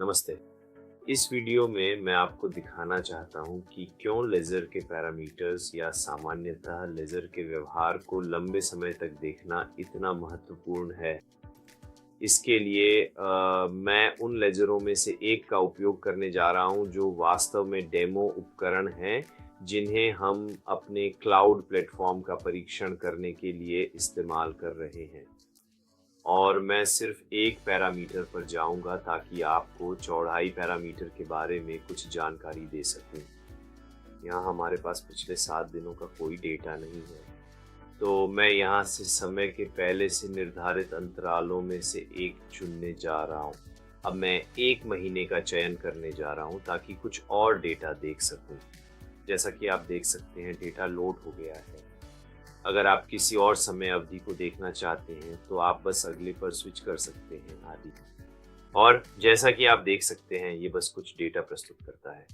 नमस्ते। इस वीडियो में मैं आपको दिखाना चाहता हूँ कि क्यों लेज़र के पैरामीटर्स या सामान्यतः लेज़र के व्यवहार को लंबे समय तक देखना इतना महत्वपूर्ण है। इसके लिए मैं उन लेज़रों में से एक का उपयोग करने जा रहा हूँ जो वास्तव में डेमो उपकरण हैं, जिन्हें हम अपने क्लाउड प्लेटफ़ॉर्म का परीक्षण करने के लिए इस्तेमाल कर रहे हैं। और मैं सिर्फ एक पैरामीटर पर जाऊंगा ताकि आपको चौड़ाई पैरामीटर के बारे में कुछ जानकारी दे सकूं। यहाँ हमारे पास पिछले 7 दिनों का कोई डेटा नहीं है, तो मैं यहाँ से समय के पहले से निर्धारित अंतरालों में से एक चुनने जा रहा हूँ। अब मैं 1 महीने का चयन करने जा रहा हूँ ताकि कुछ और डेटा देख सकूं। जैसा कि आप देख सकते हैं, डेटा लोड हो गया है। अगर आप किसी और समय अवधि को देखना चाहते हैं तो आप बस अगले पर स्विच कर सकते हैं आदि। और जैसा कि आप देख सकते हैं, ये बस कुछ डेटा प्रस्तुत करता है।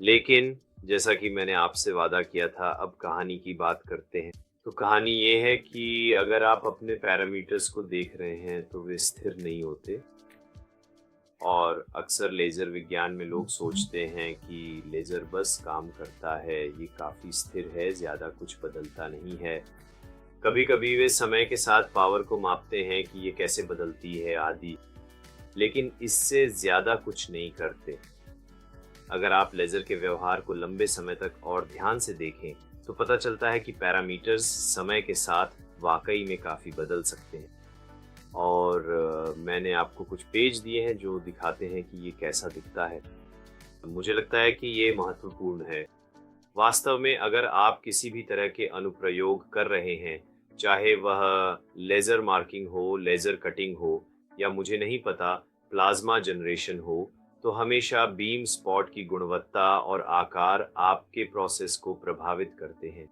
लेकिन जैसा कि मैंने आपसे वादा किया था, अब कहानी की बात करते हैं। तो कहानी ये है कि अगर आप अपने पैरामीटर्स को देख रहे हैं तो वे स्थिर नहीं होते। और अक्सर लेज़र विज्ञान में लोग सोचते हैं कि लेज़र बस काम करता है, ये काफ़ी स्थिर है, ज़्यादा कुछ बदलता नहीं है। कभी-कभी वे समय के साथ पावर को मापते हैं कि ये कैसे बदलती है आदि, लेकिन इससे ज़्यादा कुछ नहीं करते। अगर आप लेज़र के व्यवहार को लंबे समय तक और ध्यान से देखें, तो पता चलता है कि पैरामीटर्स समय के साथ वाकई में काफ़ी बदल सकते हैं। और मैंने आपको कुछ पेज दिए हैं जो दिखाते हैं कि ये कैसा दिखता है। मुझे लगता है कि ये महत्वपूर्ण है। वास्तव में अगर आप किसी भी तरह के अनुप्रयोग कर रहे हैं, चाहे वह लेज़र मार्किंग हो, लेज़र कटिंग हो, या मुझे नहीं पता, प्लाज़्मा जनरेशन हो, तो हमेशा बीम स्पॉट की गुणवत्ता और आकार आपके प्रोसेस को प्रभावित करते हैं।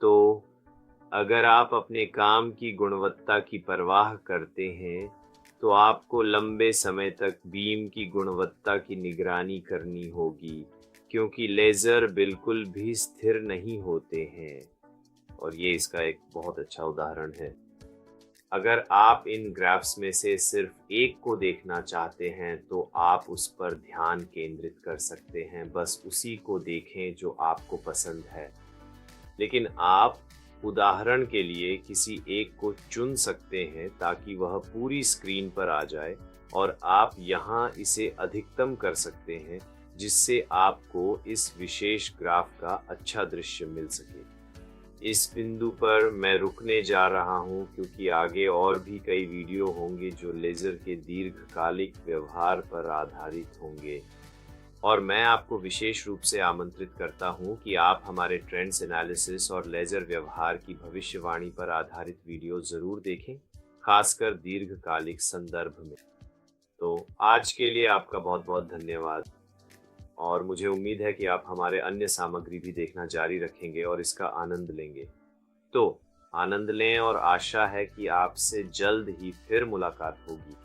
तो अगर आप अपने काम की गुणवत्ता की परवाह करते हैं, तो आपको लंबे समय तक बीम की गुणवत्ता की निगरानी करनी होगी, क्योंकि लेज़र बिल्कुल भी स्थिर नहीं होते हैं। और ये इसका एक बहुत अच्छा उदाहरण है। अगर आप इन ग्राफ्स में से सिर्फ एक को देखना चाहते हैं, तो आप उस पर ध्यान केंद्रित कर सकते हैं। बस उसी को देखें जो आपको पसंद है। लेकिन आप उदाहरण के लिए किसी एक को चुन सकते हैं ताकि वह पूरी स्क्रीन पर आ जाए, और आप यहाँ इसे अधिकतम कर सकते हैं जिससे आपको इस विशेष ग्राफ का अच्छा दृश्य मिल सके। इस बिंदु पर मैं रुकने जा रहा हूँ, क्योंकि आगे और भी कई वीडियो होंगे जो लेज़र के दीर्घकालिक व्यवहार पर आधारित होंगे। और मैं आपको विशेष रूप से आमंत्रित करता हूं कि आप हमारे ट्रेंड्स एनालिसिस और लेज़र व्यवहार की भविष्यवाणी पर आधारित वीडियो ज़रूर देखें, खासकर दीर्घकालिक संदर्भ में। तो आज के लिए आपका बहुत बहुत धन्यवाद, और मुझे उम्मीद है कि आप हमारे अन्य सामग्री भी देखना जारी रखेंगे और इसका आनंद लेंगे। तो आनंद लें, और आशा है कि आपसे जल्द ही फिर मुलाकात होगी।